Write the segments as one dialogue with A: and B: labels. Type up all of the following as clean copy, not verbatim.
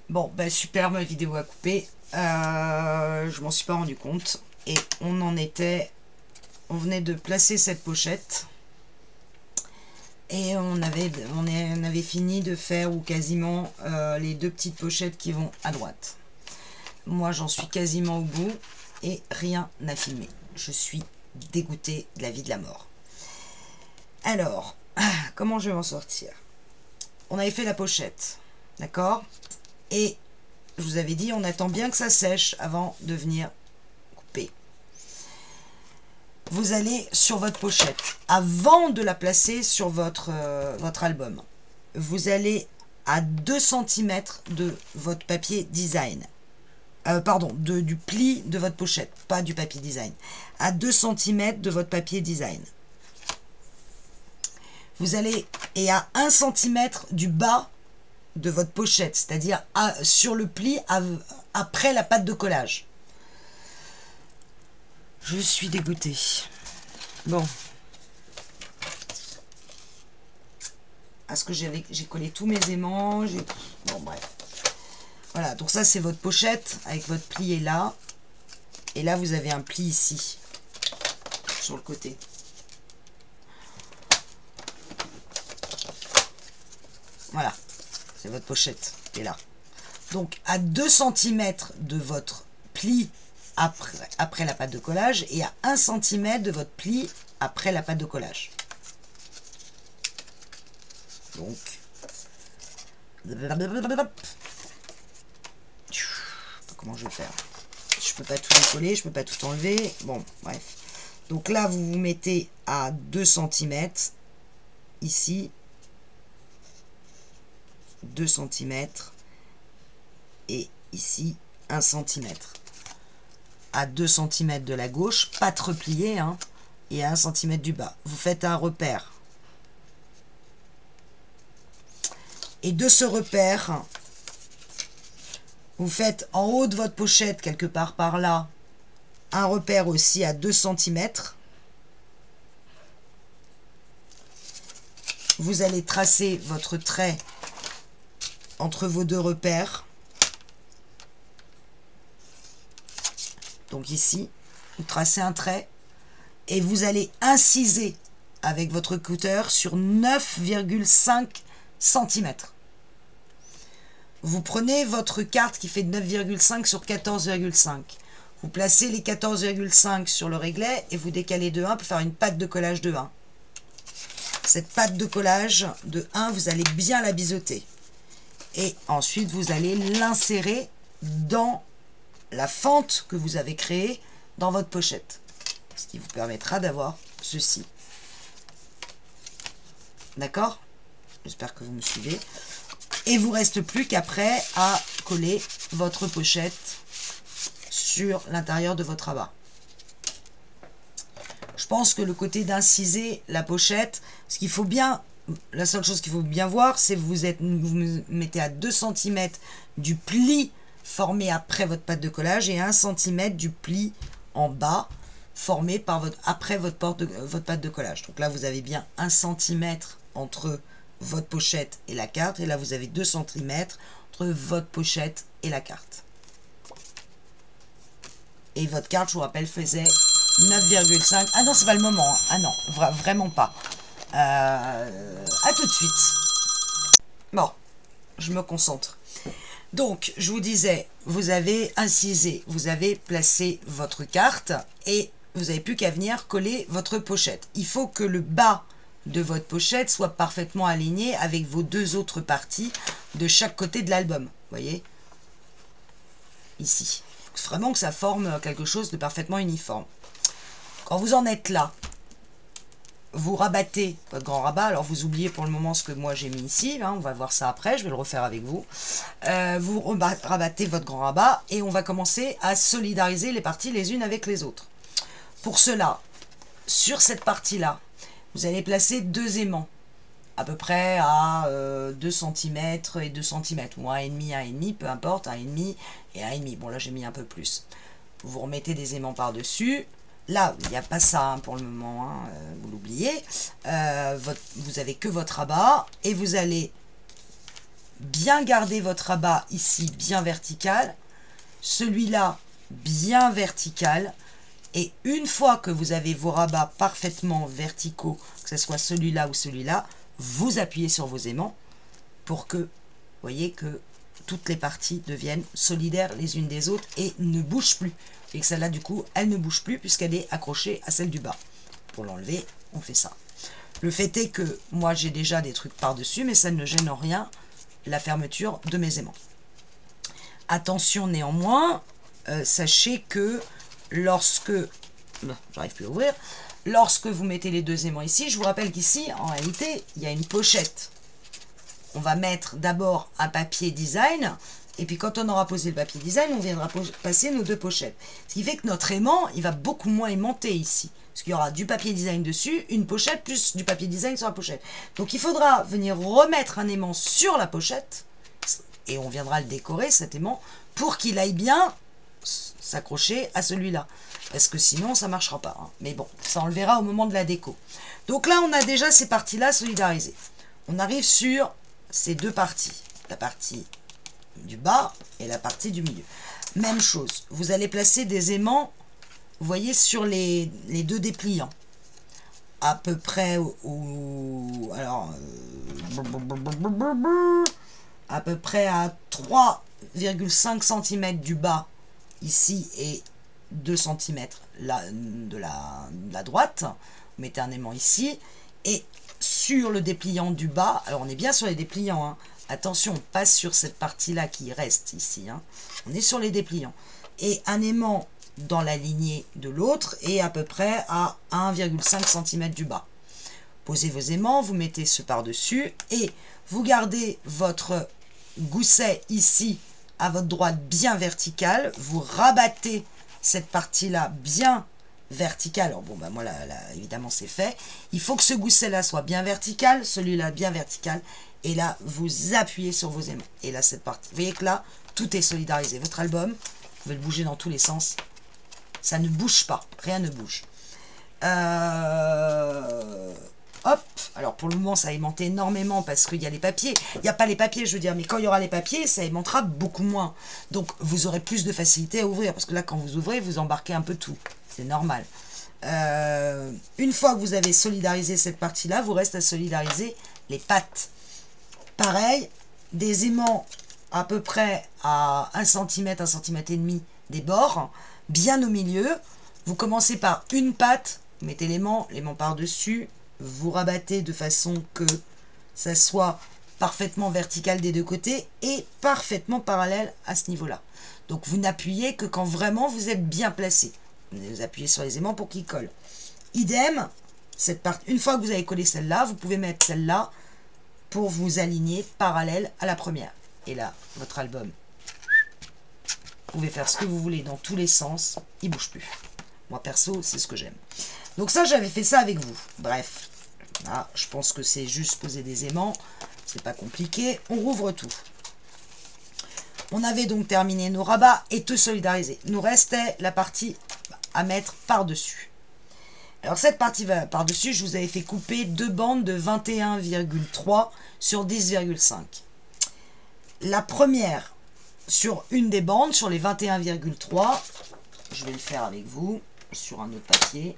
A: Bon, bah super, ma vidéo a coupé. Je m'en suis pas rendu compte. Et on en était... On venait de placer cette pochette. Et on avait fini de faire, ou quasiment, les deux petites pochettes qui vont à droite. Moi, j'en suis quasiment au bout. Et rien n'a filmé. Je suis dégoûtée de la vie de la mort. Alors, comment je vais m'en sortir? On avait fait la pochette. D'accord? Et je vous avais dit, on attend bien que ça sèche avant de venir couper. Vous allez sur votre pochette, avant de la placer sur votre album, vous allez à 2 cm de votre papier design. Pardon, du pli de votre pochette, pas du papier design. À 2 cm de votre papier design. Vous allez, et à 1 cm du bas de votre pochette, c'est-à-dire sur le pli après la pâte de collage. Je suis dégoûtée. Bon. Est-ce que j'ai collé tous mes aimants? Bon, bref. Voilà, donc ça c'est votre pochette avec votre plié là. Et là vous avez un pli ici, sur le côté. Voilà, c'est votre pochette qui est là. Donc à 2 cm de votre pli après la pâte de collage et à 1 cm de votre pli après la pâte de collage. Donc, comment je vais faire? Je peux pas tout décoller, je peux pas tout enlever. Bon, bref. Donc là, vous vous mettez à 2 cm ici, 2 cm et ici 1 cm. À 2 cm de la gauche, pas de replié, hein, et à 1 cm du bas. Vous faites un repère. Et de ce repère, vous faites en haut de votre pochette, quelque part par là, un repère aussi à 2 cm. Vous allez tracer votre trait entre vos deux repères. Donc ici, vous tracez un trait et vous allez inciser avec votre cutter sur 9,5 cm. Vous prenez votre carte qui fait 9,5 sur 14,5. Vous placez les 14,5 sur le réglet et vous décalez de 1 pour faire une pâte de collage de 1. Cette pâte de collage de 1, vous allez bien la biseauter. Et ensuite, vous allez l'insérer dans la fente que vous avez créée dans votre pochette. Ce qui vous permettra d'avoir ceci. D'accord? J'espère que vous me suivez. Et vous reste plus qu'après à coller votre pochette sur l'intérieur de votre rabat. Je pense que le côté d'inciser la pochette, ce qu'il faut bien, la seule chose qu'il faut bien voir, c'est que vous mettez à 2 cm du pli formé après votre pâte de collage et 1 cm du pli en bas formé par après votre pâte de collage. Donc là, vous avez bien 1 cm entre votre pochette et la carte. Et là, vous avez 2 cm entre votre pochette et la carte. Et votre carte, je vous rappelle, faisait 9,5. Ah non, c'est pas le moment. Hein. Ah non, vraiment pas. À tout de suite. Bon, je me concentre. Donc, je vous disais, vous avez incisé, vous avez placé votre carte et vous n'avez plus qu'à venir coller votre pochette. Il faut que le bas de votre pochette soit parfaitement aligné avec vos deux autres parties de chaque côté de l'album. Vous voyez? Ici. Il faut vraiment que ça forme quelque chose de parfaitement uniforme. Quand vous en êtes là, vous rabattez votre grand rabat. Alors vous oubliez pour le moment ce que moi j'ai mis ici, là, on va voir ça après, je vais le refaire avec vous. Vous rabattez votre grand rabat et on va commencer à solidariser les parties les unes avec les autres. Pour cela, sur cette partie-là, vous allez placer 2 aimants, à peu près à 2 cm et 2 cm, ou 1,5, peu importe, 1,5 et 1,5. Bon là j'ai mis un peu plus. Vous remettez des aimants par-dessus. Là, il n'y a pas ça hein, pour le moment, hein, vous l'oubliez. Vous n'avez que votre rabat et vous allez bien garder votre rabat ici bien vertical, celui-là bien vertical, et une fois que vous avez vos rabats parfaitement verticaux, que ce soit celui-là ou celui-là, vous appuyez sur vos aimants pour que, vous voyez, que toutes les parties deviennent solidaires les unes des autres et ne bougent plus. Et que celle-là, du coup, elle ne bouge plus puisqu'elle est accrochée à celle du bas. Pour l'enlever, on fait ça. Le fait est que moi, j'ai déjà des trucs par-dessus, mais ça ne gêne en rien la fermeture de mes aimants. Attention néanmoins, sachez que lorsque... j'arrive plus à ouvrir. Lorsque vous mettez les deux aimants ici, je vous rappelle qu'ici, en réalité, il y a une pochette. On va mettre d'abord un papier design, et puis quand on aura posé le papier design, on viendra passer nos deux pochettes. Ce qui fait que notre aimant, il va beaucoup moins aimanter ici. Parce qu'il y aura du papier design dessus, une pochette, plus du papier design sur la pochette. Donc il faudra venir remettre un aimant sur la pochette, et on viendra le décorer, cet aimant, pour qu'il aille bien s'accrocher à celui-là. Parce que sinon, ça ne marchera pas. Hein. Mais bon, ça on le verra au moment de la déco. Donc là, on a déjà ces parties-là solidarisées. On arrive sur ces deux parties. La partie du bas et la partie du milieu. Même chose. Vous allez placer des aimants, vous voyez, sur les deux dépliants. À peu près alors, à peu près à 3,5 cm du bas, ici, et 2 cm de la droite. Vous mettez un aimant ici. Et sur le dépliant du bas, alors on est bien sur les dépliants, hein. Attention, on passe sur cette partie-là qui reste ici. Hein. On est sur les dépliants. Et un aimant dans la lignée de l'autre et à peu près à 1,5 cm du bas. Posez vos aimants, vous mettez ce par-dessus et vous gardez votre gousset ici à votre droite bien vertical. Vous rabattez cette partie-là bien verticale. Alors bon, bah moi, là, évidemment, c'est fait. Il faut que ce gousset-là soit bien vertical, celui-là bien vertical. Et là, vous appuyez sur vos aimants. Et là, cette partie. Vous voyez que là, tout est solidarisé. Votre album, vous pouvez le bouger dans tous les sens. Ça ne bouge pas. Rien ne bouge. Hop. Alors, pour le moment, ça a aimanté énormément parce qu'il y a les papiers. Il n'y a pas les papiers, je veux dire. Mais quand il y aura les papiers, ça aimantera beaucoup moins. Donc, vous aurez plus de facilité à ouvrir. Parce que là, quand vous ouvrez, vous embarquez un peu tout. C'est normal. Une fois que vous avez solidarisé cette partie-là, vous reste à solidariser les pattes. Pareil, des aimants à peu près à 1 cm, 1 cm et demi des bords, bien au milieu. Vous commencez par une patte, vous mettez l'aimant par-dessus, vous rabattez de façon que ça soit parfaitement vertical des deux côtés et parfaitement parallèle à ce niveau-là. Donc vous n'appuyez que quand vraiment vous êtes bien placé. Vous appuyez sur les aimants pour qu'ils collent. Idem, cette part, une fois que vous avez collé celle-là, vous pouvez mettre celle-là pour vous aligner parallèle à la première. Et là, votre album, vous pouvez faire ce que vous voulez dans tous les sens, il ne bouge plus. Moi, perso, c'est ce que j'aime. Donc ça, j'avais fait ça avec vous. Bref, là, je pense que c'est juste poser des aimants. C'est pas compliqué. On rouvre tout. On avait donc terminé nos rabats et tout solidarisé. Nous restait la partie à mettre par-dessus. Alors cette partie par-dessus, je vous avais fait couper deux bandes de 21,3 sur 10,5. La première, sur une des bandes, sur les 21,3, je vais le faire avec vous, sur un autre papier,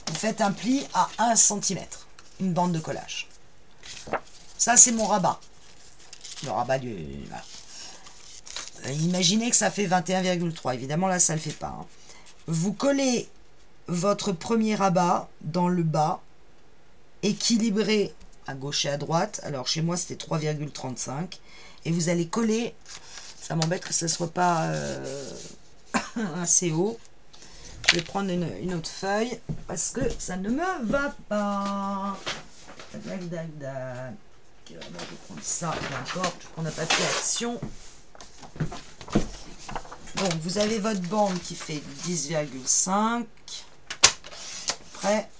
A: vous faites un pli à 1 cm, une bande de collage. Ça, c'est mon rabat. Le rabat du... Voilà. Imaginez que ça fait 21,3. Évidemment, là, ça ne le fait pas. Hein. Vous collez votre premier rabat dans le bas, équilibré à gauche et à droite. Alors, chez moi, c'était 3,35. Et vous allez coller... Ça m'embête que ça ne soit pas assez haut. Je vais prendre une autre feuille parce que ça ne me va pas. Je vais prendre ça, n'importe. Je vais prendre un papier action. Donc, vous avez votre bande qui fait 10,5. Prêt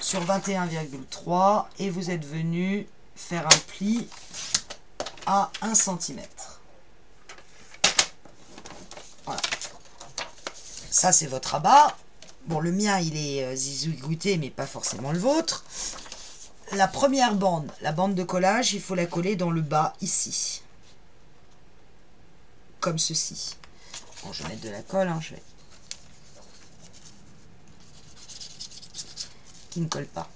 A: sur 21,3. Et vous êtes venu faire un pli à 1 cm. Voilà. Ça, c'est votre rabat. Bon, le mien, il est zizouigouté, mais pas forcément le vôtre. la première bande, la bande de collage, il faut la coller dans le bas, ici. Comme ceci. Bon, je vais mettre de la colle, hein, je vais... Qui ne colle pas.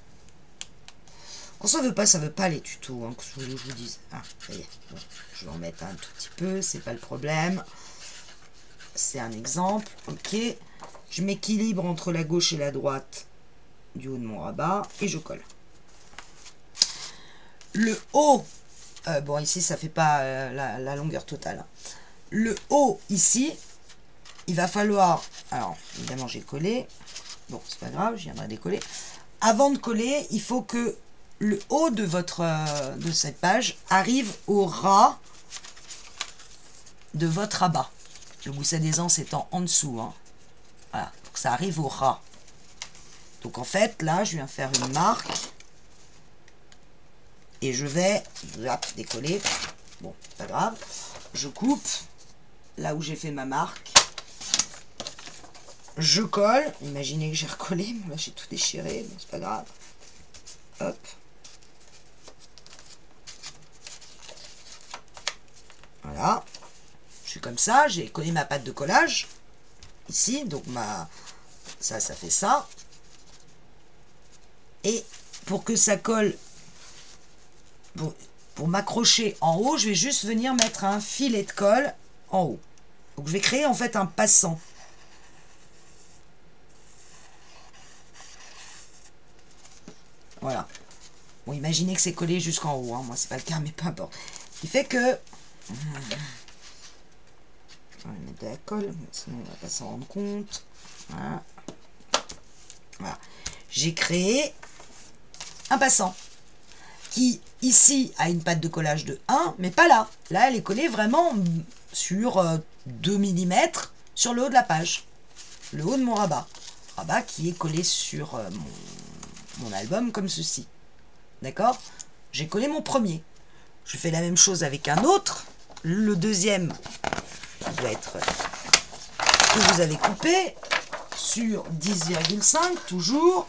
A: Quand ça veut pas, ça veut pas les tutos, hein, que je vous dise. Ah, ça y est. Bon, je vais en mettre un tout petit peu, c'est pas le problème. C'est un exemple, ok. Je m'équilibre entre la gauche et la droite du haut de mon rabat et je colle. Le haut, bon ici ça fait pas la longueur totale. Hein. Le haut ici, il va falloir, alors évidemment j'ai collé, bon c'est pas grave, je viendrai décoller. Avant de coller, il faut que le haut de de cette page arrive au ras de votre rabat. Le gousset d'aisance étant en dessous. Hein. Voilà, donc ça arrive au ras. Donc en fait, là, je viens faire une marque. Et je vais décoller. Bon, pas grave. Je coupe là où j'ai fait ma marque. Je colle. Imaginez que j'ai recollé. Là, j'ai tout déchiré. Bon, c'est pas grave. Hop. Voilà. Je suis comme ça. J'ai collé ma pâte de collage. Ici. Donc, ça fait ça. Et pour que ça colle, pour m'accrocher en haut, je vais juste venir mettre un filet de colle en haut. Donc je vais créer en fait un passant. Voilà. Bon, imaginez que c'est collé jusqu'en haut. Hein. Moi, c'est pas le cas, mais peu importe. Ce qui fait que... On va mettre de la colle, sinon on va pas s'en rendre compte. Voilà. Voilà. J'ai créé un passant qui ici a une pâte de collage de 1, mais pas là. Là, elle est collée vraiment sur 2 mm sur le haut de la page. Le haut de mon rabat. Rabat qui est collé sur mon album comme ceci. D'accord? J'ai collé mon premier. Je fais la même chose avec un autre. Le deuxième doit être que vous avez coupé sur 10,5 toujours.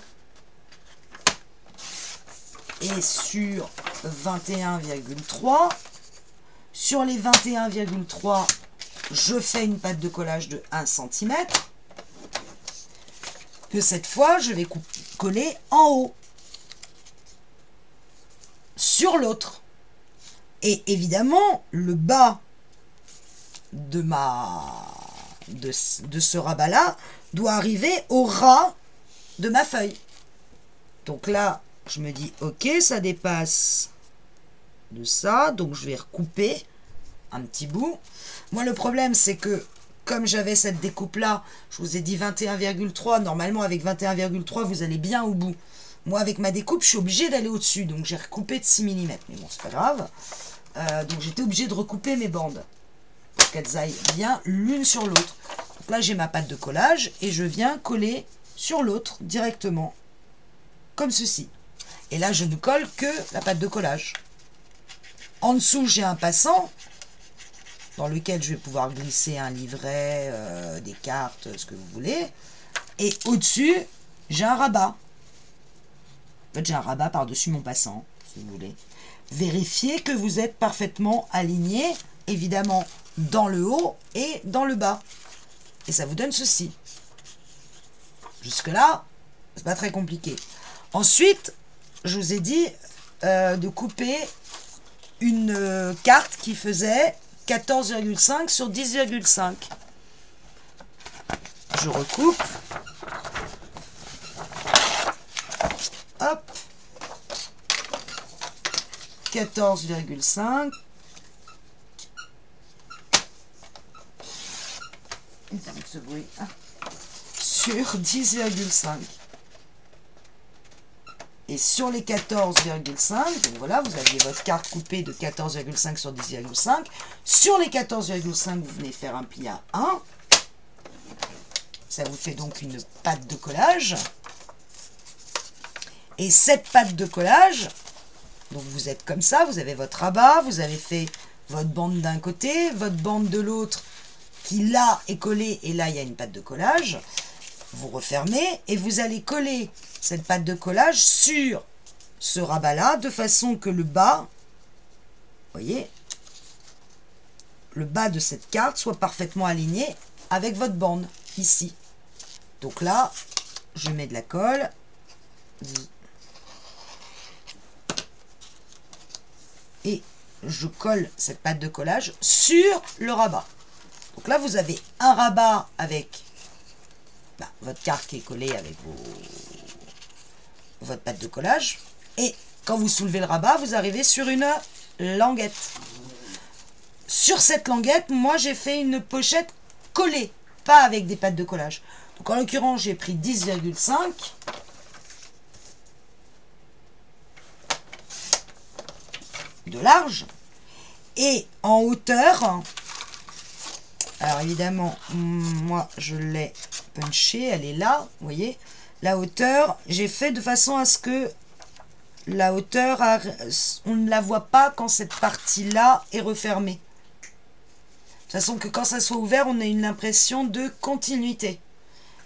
A: Et sur 21,3. Sur les 21,3, je fais une pâte de collage de 1 cm. Que cette fois, je vais coller en haut. Sur l'autre. Et évidemment, le bas de ce rabat-là doit arriver au ras de ma feuille. Donc là, je me dis, ok, ça dépasse de ça, donc je vais recouper un petit bout. Moi, le problème, c'est que, comme j'avais cette découpe-là, je vous ai dit 21,3, normalement, avec 21,3, vous allez bien au bout. Moi, avec ma découpe, je suis obligée d'aller au-dessus, donc j'ai recoupé de 6 mm. Mais bon, c'est pas grave. Donc j'étais obligée de recouper mes bandes, pour qu'elles aillent bien l'une sur l'autre. Là, j'ai ma pâte de collage, et je viens coller sur l'autre, directement, comme ceci. Et là, je ne colle que la pâte de collage. En dessous, j'ai un passant dans lequel je vais pouvoir glisser un livret, des cartes, ce que vous voulez. Et au-dessus, j'ai un rabat. En fait, j'ai un rabat par-dessus mon passant, si vous voulez. Vérifiez que vous êtes parfaitement aligné, évidemment, dans le haut et dans le bas. Et ça vous donne ceci. Jusque-là, c'est pas très compliqué. Ensuite, je vous ai dit de couper une carte qui faisait 14,5 sur 10,5. Je recoupe. Hop. 14,5. Avec ce bruit. Sur 10,5. Et sur les 14,5, donc voilà, vous aviez votre carte coupée de 14,5 sur 10,5. Sur les 14,5, vous venez faire un pli à 1. Ça vous fait donc une pâte de collage. Et cette pâte de collage, donc vous êtes comme ça, vous avez votre rabat, vous avez fait votre bande d'un côté, votre bande de l'autre qui là est collée, et là il y a une pâte de collage. Vous refermez et vous allez coller cette pâte de collage sur ce rabat-là, de façon que le bas, vous voyez, le bas de cette carte soit parfaitement aligné avec votre bande, ici. Donc là, je mets de la colle. Et je colle cette pâte de collage sur le rabat. Donc là, vous avez un rabat avec votre carte qui est collée avec votre pâte de collage. Et quand vous soulevez le rabat, vous arrivez sur une languette. Sur cette languette, moi, j'ai fait une pochette collée, pas avec des pâtes de collage. Donc en l'occurrence, j'ai pris 10,5. De large. Et en hauteur, alors évidemment, moi, je l'ai punché, elle est là, vous voyez. La hauteur, j'ai fait de façon à ce que la hauteur, on ne la voit pas quand cette partie-là est refermée. De façon que quand ça soit ouvert, on a une impression de continuité.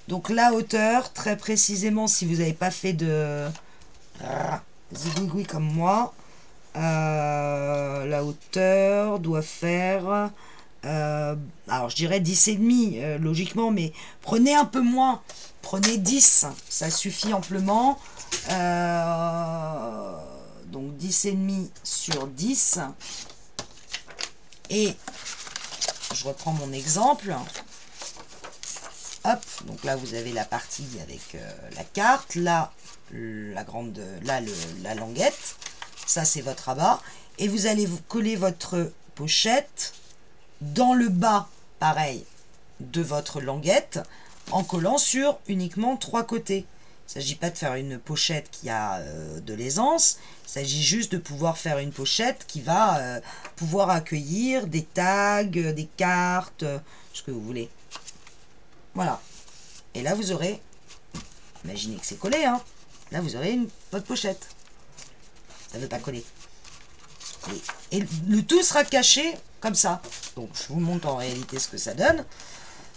A: Donc la hauteur, très précisément, si vous n'avez pas fait de zigouigoui comme moi, la hauteur doit faire, alors je dirais 10,5 logiquement, mais prenez un peu moins, prenez 10, ça suffit amplement. Donc 10,5 sur 10. Et je reprends mon exemple. Hop, donc là vous avez la partie avec la carte, là la languette, ça c'est votre rabat, et vous allez vous coller votre pochette dans le bas, pareil, de votre languette, en collant sur uniquement 3 côtés. Il ne s'agit pas de faire une pochette qui a de l'aisance, il s'agit juste de pouvoir faire une pochette qui va pouvoir accueillir des tags, des cartes, ce que vous voulez. Voilà. Et là, vous aurez, imaginez que c'est collé, hein. Là, vous aurez votre pochette. Ça ne veut pas coller. Et le tout sera caché comme ça. Donc, je vous montre en réalité ce que ça donne.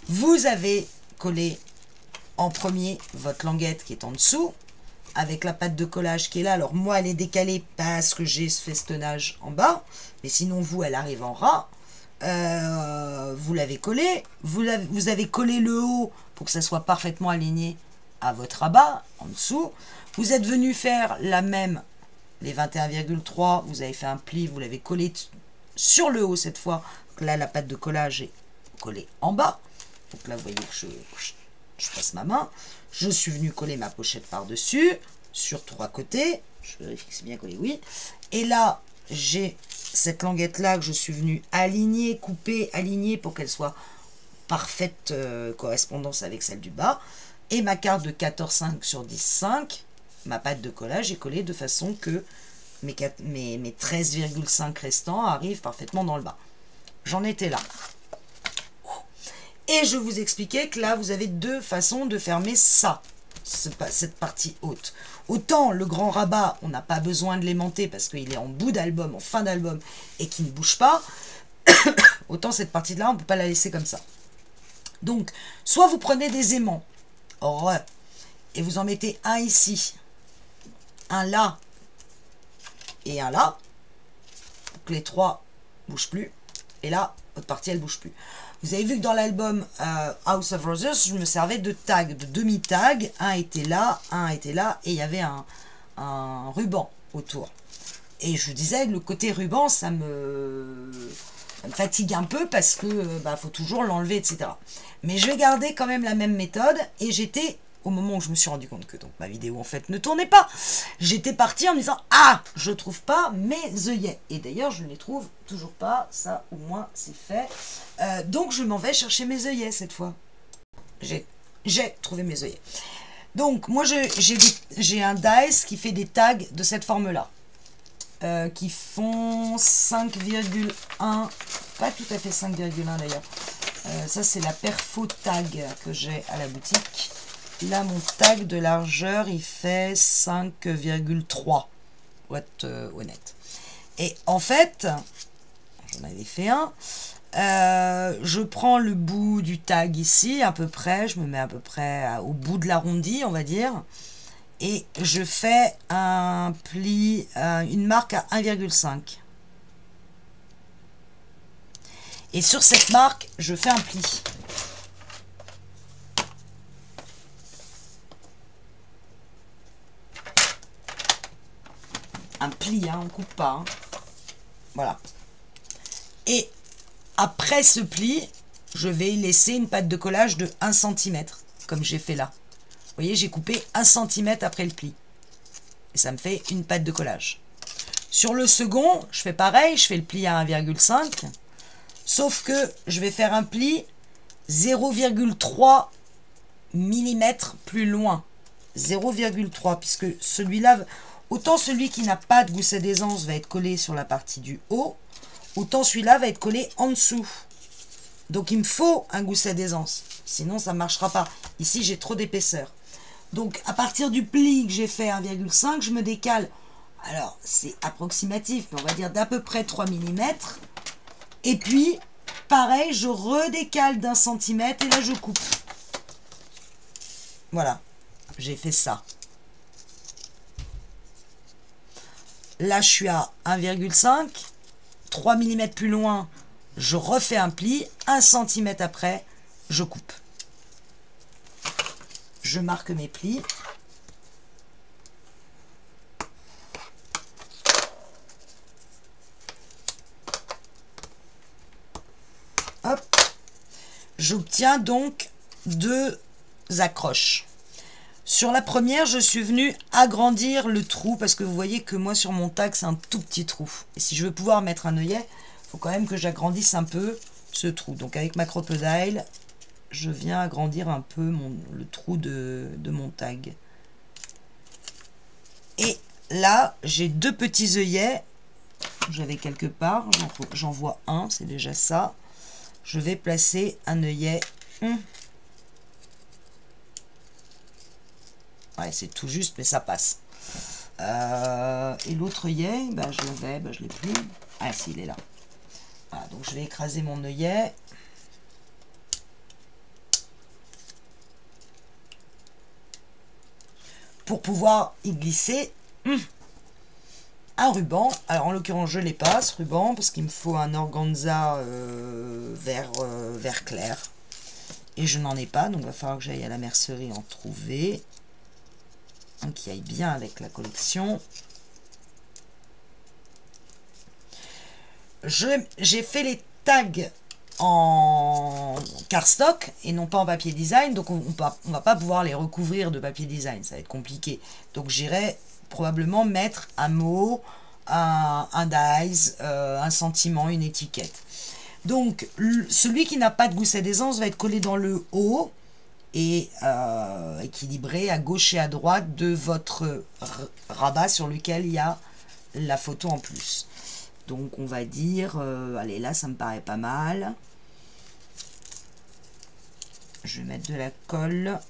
A: Vous avez collé en premier votre languette qui est en dessous, avec la pâte de collage qui est là. Alors, moi, elle est décalée parce que j'ai ce festonnage en bas. Mais sinon, vous, elle arrive en ras. Vous l'avez collé, vous avez collé le haut pour que ça soit parfaitement aligné à votre rabat en dessous. Vous êtes venu faire la même, les 21,3, vous avez fait un pli, vous l'avez collé sur le haut cette fois. Donc là, la pâte de collage est collée en bas. Donc là, vous voyez que je passe ma main. Je suis venu coller ma pochette par-dessus, sur 3 côtés. Je vérifie que c'est bien collé, oui. Et là, j'ai cette languette là que je suis venu aligner, couper, aligner pour qu'elle soit parfaite correspondance avec celle du bas. Et ma carte de 14,5 sur 10,5, ma pâte de collage est collée de façon que mes 13,5 restants arrivent parfaitement dans le bas. J'en étais là. Et je vous expliquais que là, vous avez 2 façons de fermer ça, cette partie haute. Autant le grand rabat, on n'a pas besoin de l'aimanter parce qu'il est en bout d'album, en fin d'album, et qui ne bouge pas. Autant cette partie-là, on ne peut pas la laisser comme ça. Donc, soit vous prenez des aimants, et vous en mettez un ici, un là, et un là, pour que les 3 ne bougent plus. Et là, votre partie, elle ne bouge plus. Vous avez vu que dans l'album House of Roses, je me servais de tags, de demi-tags. Un était là, et il y avait un ruban autour. Et je vous disais, le côté ruban, ça me fatigue un peu parce que faut toujours l'enlever, etc. Mais je vais garder quand même la même méthode. Et j'étais, au moment où je me suis rendu compte que donc, ma vidéo en fait ne tournait pas, j'étais partie en me disant, ah, je trouve pas mes œillets. Et d'ailleurs, je ne les trouve toujours pas. Ça, au moins, c'est fait. Donc, je m'en vais chercher mes œillets cette fois. J'ai trouvé mes œillets. Donc, moi, j'ai un dice qui fait des tags de cette forme-là. Qui font 5,1. Pas tout à fait 5,1 d'ailleurs. Ça, c'est la perfo tag que j'ai à la boutique. Là, mon tag de largeur, il fait 5,3. Pour être honnête. Et en fait, j'en avais fait un. Je prends le bout du tag ici, à peu près. Je me mets à peu près au bout de l'arrondi, on va dire. et je fais un pli, une marque à 1,5. Et sur cette marque, je fais un pli. Un pli, hein, on ne coupe pas. Hein. Voilà. Et après ce pli, je vais laisser une patte de collage de 1 cm, comme j'ai fait là. Vous voyez, j'ai coupé 1 cm après le pli. Et ça me fait une patte de collage. Sur le second, je fais pareil, je fais le pli à 1,5. Sauf que je vais faire un pli 0,3 mm plus loin. 0,3, puisque celui-là, autant celui qui n'a pas de gousset d'aisance va être collé sur la partie du haut, autant celui-là va être collé en dessous. Donc il me faut un gousset d'aisance, sinon ça ne marchera pas. Ici j'ai trop d'épaisseur. Donc à partir du pli que j'ai fait 1,5, je me décale. Alors c'est approximatif, mais on va dire d'à peu près 3 mm. Et puis, pareil, je redécale d'1 cm et là je coupe. Voilà, j'ai fait ça. Là je suis à 1,5, 3 mm plus loin, je refais un pli, 1 cm après, je coupe. Je marque mes plis. Hop. J'obtiens donc 2 accroches. Sur la première, je suis venue agrandir le trou parce que vous voyez que moi sur mon tag, c'est un tout petit trou. Et si je veux pouvoir mettre un œillet, il faut quand même que j'agrandisse un peu ce trou. Donc avec ma crocodile, je viens agrandir un peu le trou de mon tag. Et là, j'ai 2 petits œillets. J'avais quelque part, j'en vois un, c'est déjà ça. Je vais placer un œillet. Ouais, c'est tout juste, mais ça passe. Et l'autre œillet, bah, je l'avais, bah, je l'ai plus. Ah si, il est là. Voilà, donc je vais écraser mon œillet. Pour pouvoir y glisser un ruban. Alors en l'occurrence, je l'ai pas, ce ruban, parce qu'il me faut un organza vert clair. Et je n'en ai pas, donc il va falloir que j'aille à la mercerie en trouver. Un qui aille bien avec la collection. J'ai fait les tags en cardstock et non pas en papier design, donc on va pas pouvoir les recouvrir de papier design, ça va être compliqué. Donc j'irai probablement mettre un mot, un dies, un sentiment, une étiquette. Donc celui qui n'a pas de gousset d'aisance va être collé dans le haut et équilibré à gauche et à droite de votre rabat sur lequel il y a la photo en plus. Donc on va dire, allez là ça me paraît pas mal. Je vais mettre de la colle.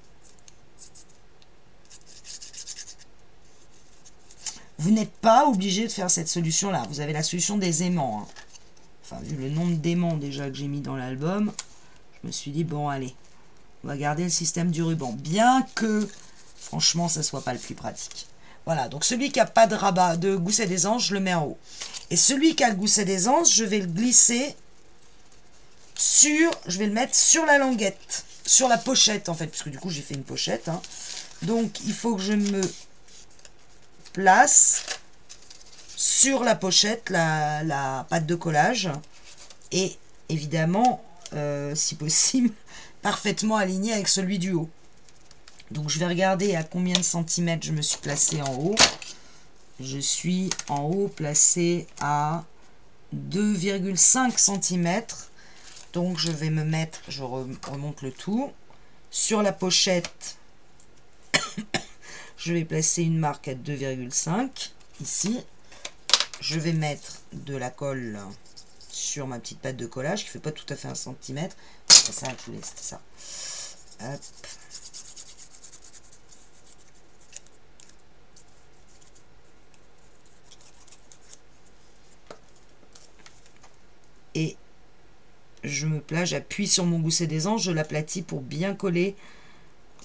A: Vous n'êtes pas obligé de faire cette solution là, vous avez la solution des aimants. Hein. Enfin vu le nombre d'aimants déjà que j'ai mis dans l'album, je me suis dit bon allez, on va garder le système du ruban. Bien que franchement ça soit pas le plus pratique. Voilà, donc celui qui n'a pas de rabat, de gousset d'aisance, je le mets en haut. Et celui qui a le gousset d'aisance, je vais le glisser sur, je vais le mettre sur la languette, sur la pochette en fait, parce que du coup j'ai fait une pochette. Hein. Donc il faut que je me place sur la pochette, la pâte de collage, et évidemment, si possible, parfaitement aligné avec celui du haut. Donc je vais regarder à combien de centimètres je me suis placé en haut. Je suis en haut placé à 2,5 cm. Donc je vais me mettre, je remonte le tout. Sur la pochette, je vais placer une marque à 2,5 ici. Je vais mettre de la colle sur ma petite pâte de collage qui ne fait pas tout à fait 1 cm. C'est ça, je vous laisse ça. Hop. Et je me place, j'appuie sur mon gousset d'aisance, je l'aplatis pour bien coller,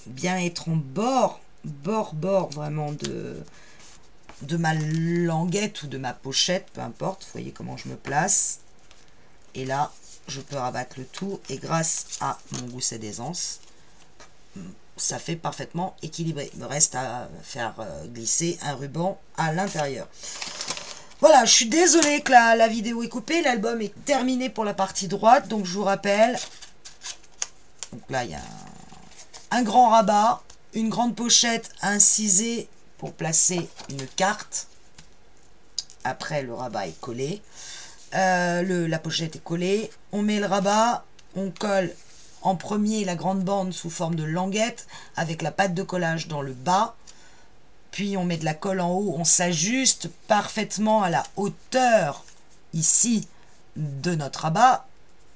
A: bien être en bord bord vraiment de ma languette ou de ma pochette, peu importe. Vous voyez comment je me place. Et là, je peux rabattre le tout. Et grâce à mon gousset d'aisance, ça fait parfaitement équilibré. Il me reste à faire glisser un ruban à l'intérieur. Voilà, je suis désolée que la vidéo est coupée. L'album est terminé pour la partie droite. Donc, je vous rappelle. Donc là, il y a un grand rabat, une grande pochette incisée pour placer une carte. Après, le rabat est collé. La pochette est collée. On met le rabat. On colle en premier la grande bande sous forme de languette avec la pâte de collage dans le bas. Puis on met de la colle en haut. On s'ajuste parfaitement à la hauteur ici de notre rabat.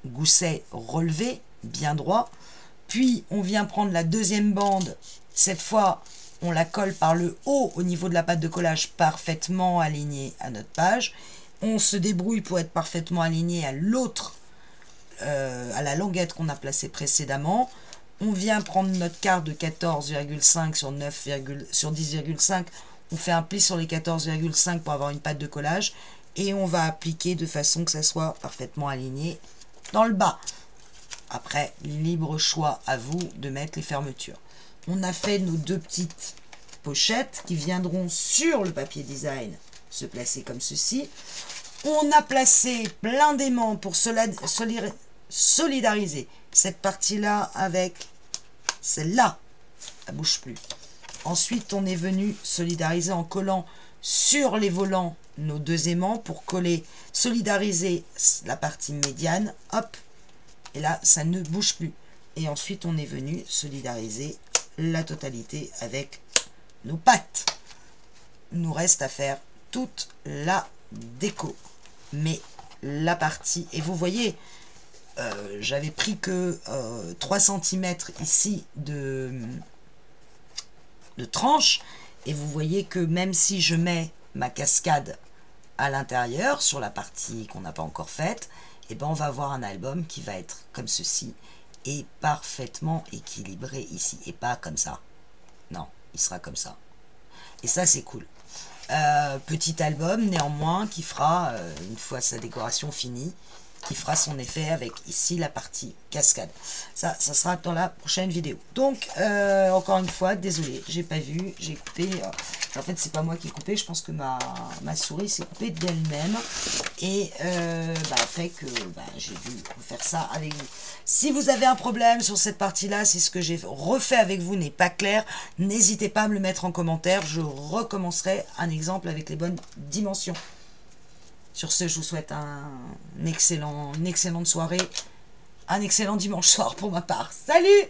A: Gousset relevé, bien droit. Puis on vient prendre la deuxième bande. Cette fois, on la colle par le haut au niveau de la pâte de collage parfaitement alignée à notre page. On se débrouille pour être parfaitement aligné à l'autre, à la languette qu'on a placée précédemment. On vient prendre notre carte de 14,5 sur 10,5. On fait un pli sur les 14,5 pour avoir une pâte de collage. Et on va appliquer de façon que ça soit parfaitement aligné dans le bas. Après, libre choix à vous de mettre les fermetures. On a fait nos deux petites pochettes qui viendront sur le papier design se placer comme ceci. On a placé plein d'aimants pour solidariser cette partie-là avec celle-là. Ça ne bouge plus. Ensuite, on est venu solidariser en collant sur les volants nos deux aimants pour coller, solidariser la partie médiane. Hop. Et là, ça ne bouge plus. Et ensuite, on est venu solidariser la totalité avec nos pattes. Il nous reste à faire toute la déco. Mais la partie... Et vous voyez, j'avais pris que 3 cm ici de tranche. Et vous voyez que même si je mets ma cascade à l'intérieur, sur la partie qu'on n'a pas encore faite, et ben on va avoir un album qui va être comme ceci et parfaitement équilibré ici et pas comme ça. Non, il sera comme ça. Et ça, c'est cool. Petit album néanmoins qui fera, une fois sa décoration finie, qui fera son effet avec ici la partie cascade. Ça sera dans la prochaine vidéo. Donc, encore une fois, désolé, j'ai pas vu, j'ai coupé. En fait, c'est pas moi qui ai coupé, je pense que ma souris s'est coupée d'elle-même. Et fait que j'ai dû faire ça avec vous. Si vous avez un problème sur cette partie-là, si ce que j'ai refait avec vous n'est pas clair, n'hésitez pas à me le mettre en commentaire. Je recommencerai un exemple avec les bonnes dimensions. Sur ce, je vous souhaite une excellente soirée, un excellent dimanche soir pour ma part. Salut!